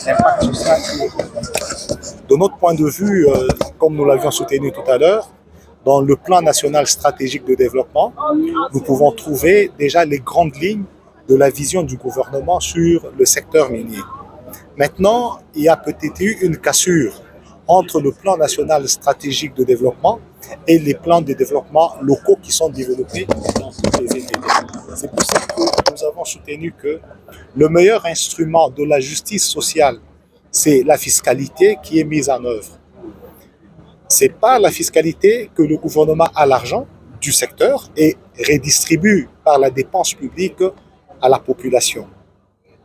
l'impact social et économique. De notre point de vue, comme nous l'avions soutenu tout à l'heure, dans le plan national stratégique de développement, nous pouvons trouver déjà les grandes lignes de la vision du gouvernement sur le secteur minier. Maintenant, il y a peut-être eu une cassure entre le plan national stratégique de développement et les plans de développement locaux qui sont développés dans toutes les ETD. C'est pour ça que nous avons soutenu que le meilleur instrument de la justice sociale, c'est la fiscalité qui est mise en œuvre. C'est par la fiscalité que le gouvernement a l'argent du secteur et redistribue par la dépense publique à la population.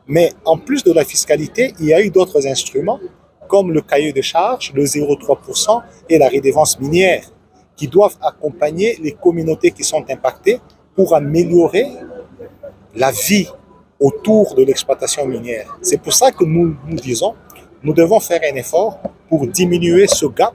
Mais en plus de la fiscalité, il y a eu d'autres instruments comme le cahier de charges, le 0,3% et la redevance minière qui doivent accompagner les communautés qui sont impactées pour améliorer la vie autour de l'exploitation minière. C'est pour ça que nous disons, nous devons faire un effort pour diminuer ce gap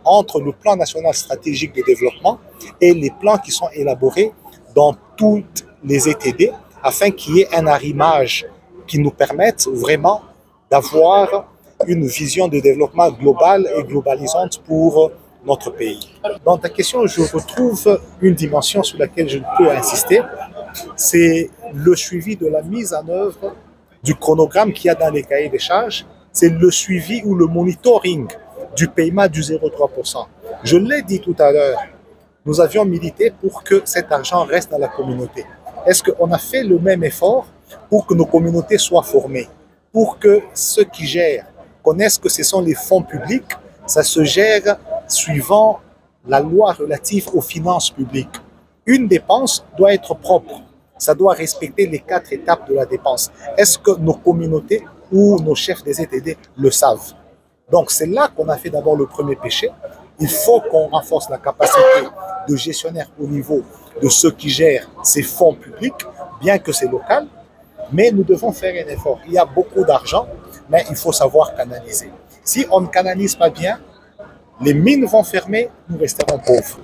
entre le plan national stratégique de développement et les plans qui sont élaborés dans toutes les ETD afin qu'il y ait un arrimage qui nous permette vraiment d'avoir une vision de développement global et globalisante pour notre pays. Dans ta question, je retrouve une dimension sur laquelle je peux insister, c'est le suivi de la mise en œuvre du chronogramme qu'il y a dans les cahiers des charges, c'est le suivi ou le monitoring du paiement du 0,3%. Je l'ai dit tout à l'heure, nous avions milité pour que cet argent reste dans la communauté. Est-ce qu'on a fait le même effort pour que nos communautés soient formées, pour que ceux qui gèrent connaissent que ce sont les fonds publics, ça se gère suivant la loi relative aux finances publiques. Une dépense doit être propre, ça doit respecter les 4 étapes de la dépense. Est-ce que nos communautés ou nos chefs des ETD le savent? Donc c'est là qu'on a fait d'abord le premier péché. Il faut qu'on renforce la capacité de gestionnaire au niveau de ceux qui gèrent ces fonds publics, bien que c'est local, mais nous devons faire un effort. Il y a beaucoup d'argent, mais il faut savoir canaliser. Si on ne canalise pas bien, les mines vont fermer, nous resterons pauvres.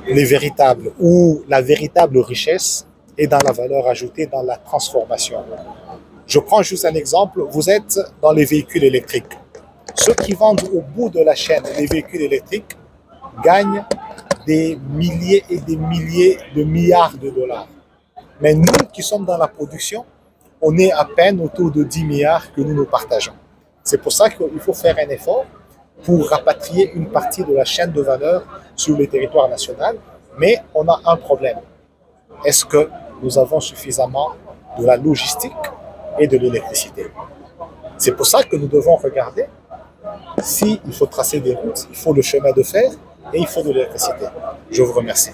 Les véritables ou la véritable richesse est dans la valeur ajoutée, dans la transformation. Je prends juste un exemple, vous êtes dans les véhicules électriques. Ceux qui vendent au bout de la chaîne les véhicules électriques gagnent des milliers et des milliers de milliards de dollars. Mais nous qui sommes dans la production, on est à peine autour de 10 milliards que nous partageons. C'est pour ça qu'il faut faire un effort pour rapatrier une partie de la chaîne de valeur sur le territoire national. Mais on a un problème. Est-ce que nous avons suffisamment de la logistique et de l'électricité? C'est pour ça que nous devons regarder s'il faut tracer des routes, il faut le chemin de fer et il faut de l'électricité. Je vous remercie.